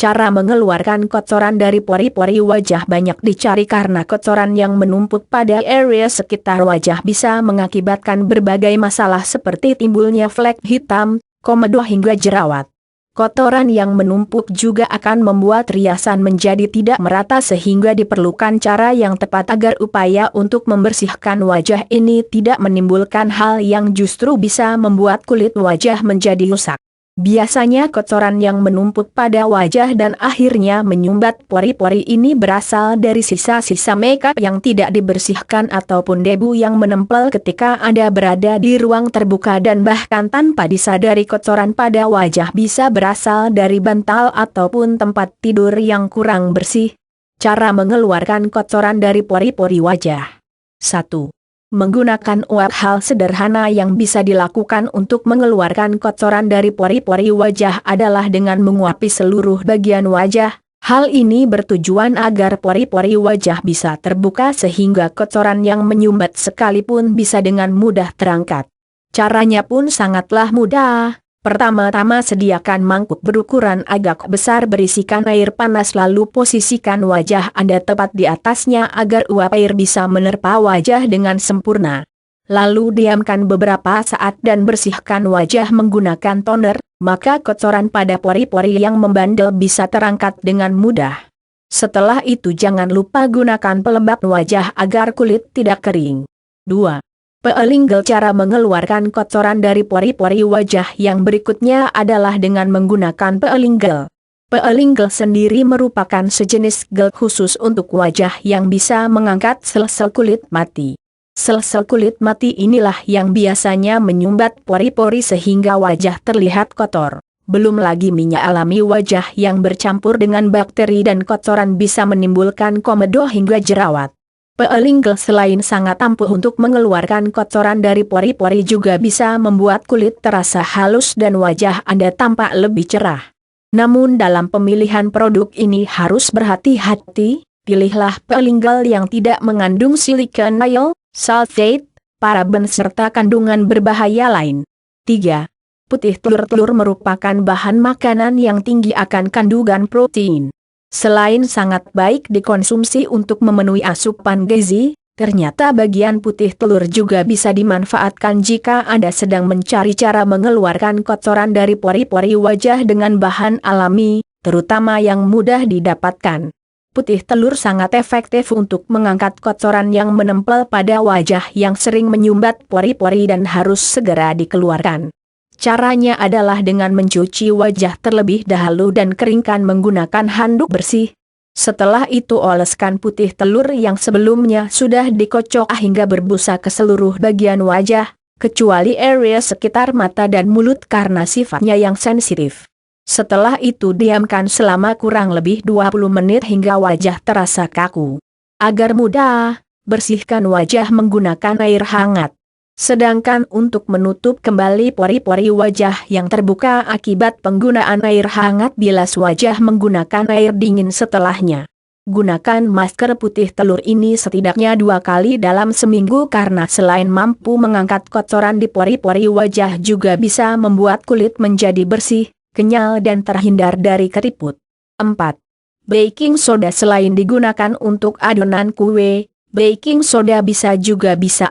Cara mengeluarkan kotoran dari pori-pori wajah banyak dicari karena kotoran yang menumpuk pada area sekitar wajah bisa mengakibatkan berbagai masalah seperti timbulnya flek hitam, komedo hingga jerawat. Kotoran yang menumpuk juga akan membuat riasan menjadi tidak merata sehingga diperlukan cara yang tepat agar upaya untuk membersihkan wajah ini tidak menimbulkan hal yang justru bisa membuat kulit wajah menjadi rusak. Biasanya kotoran yang menumpuk pada wajah dan akhirnya menyumbat pori-pori ini berasal dari sisa-sisa makeup yang tidak dibersihkan ataupun debu yang menempel ketika Anda berada di ruang terbuka dan bahkan tanpa disadari kotoran pada wajah bisa berasal dari bantal ataupun tempat tidur yang kurang bersih. Cara mengeluarkan kotoran dari pori-pori wajah. 1. Menggunakan uap. Hal sederhana yang bisa dilakukan untuk mengeluarkan kotoran dari pori-pori wajah adalah dengan menguapi seluruh bagian wajah. Hal ini bertujuan agar pori-pori wajah bisa terbuka sehingga kotoran yang menyumbat sekalipun bisa dengan mudah terangkat. Caranya pun sangatlah mudah. Pertama-tama sediakan mangkuk berukuran agak besar berisikan air panas lalu posisikan wajah Anda tepat di atasnya agar uap air bisa menerpa wajah dengan sempurna. Lalu diamkan beberapa saat dan bersihkan wajah menggunakan toner, maka kotoran pada pori-pori yang membandel bisa terangkat dengan mudah. Setelah itu jangan lupa gunakan pelembab wajah agar kulit tidak kering. 2. Peelinggel. Cara mengeluarkan kotoran dari pori-pori wajah yang berikutnya adalah dengan menggunakan peelinggel. Peelinggel sendiri merupakan sejenis gel khusus untuk wajah yang bisa mengangkat sel-sel kulit mati. Sel-sel kulit mati inilah yang biasanya menyumbat pori-pori sehingga wajah terlihat kotor. Belum lagi minyak alami wajah yang bercampur dengan bakteri dan kotoran bisa menimbulkan komedo hingga jerawat. Peelinggel selain sangat ampuh untuk mengeluarkan kotoran dari pori-pori juga bisa membuat kulit terasa halus dan wajah Anda tampak lebih cerah. Namun dalam pemilihan produk ini harus berhati-hati, pilihlah peelinggel yang tidak mengandung silicon oil, sulfate, paraben serta kandungan berbahaya lain. 3. Putih telur. Telur merupakan bahan makanan yang tinggi akan kandungan protein. Selain sangat baik dikonsumsi untuk memenuhi asupan gizi, ternyata bagian putih telur juga bisa dimanfaatkan jika Anda sedang mencari cara mengeluarkan kotoran dari pori-pori wajah dengan bahan alami, terutama yang mudah didapatkan. Putih telur sangat efektif untuk mengangkat kotoran yang menempel pada wajah yang sering menyumbat pori-pori dan harus segera dikeluarkan. Caranya adalah dengan mencuci wajah terlebih dahulu dan keringkan menggunakan handuk bersih. Setelah itu oleskan putih telur yang sebelumnya sudah dikocok hingga berbusa ke seluruh bagian wajah, kecuali area sekitar mata dan mulut karena sifatnya yang sensitif. Setelah itu diamkan selama kurang lebih 20 menit hingga wajah terasa kaku. Agar mudah, bersihkan wajah menggunakan air hangat. Sedangkan untuk menutup kembali pori-pori wajah yang terbuka akibat penggunaan air hangat bilas wajah menggunakan air dingin setelahnya. Gunakan masker putih telur ini setidaknya 2 kali dalam seminggu karena selain mampu mengangkat kotoran di pori-pori wajah juga bisa membuat kulit menjadi bersih, kenyal dan terhindar dari keriput. 4. Baking soda. Selain digunakan untuk adonan kue, baking soda bisa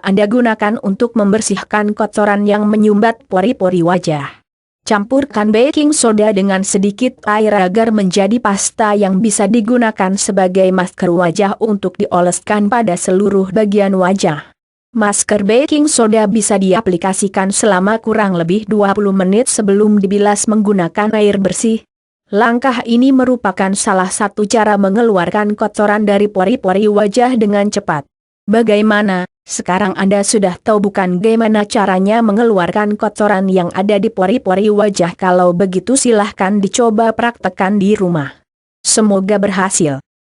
Anda gunakan untuk membersihkan kotoran yang menyumbat pori-pori wajah. Campurkan baking soda dengan sedikit air agar menjadi pasta yang bisa digunakan sebagai masker wajah untuk dioleskan pada seluruh bagian wajah. Masker baking soda bisa diaplikasikan selama kurang lebih 20 menit sebelum dibilas menggunakan air bersih. Langkah ini merupakan salah satu cara mengeluarkan kotoran dari pori-pori wajah dengan cepat. Bagaimana? Sekarang Anda sudah tahu bukan bagaimana caranya mengeluarkan kotoran yang ada di pori-pori wajah? Kalau begitu silahkan dicoba praktekkan di rumah. Semoga berhasil.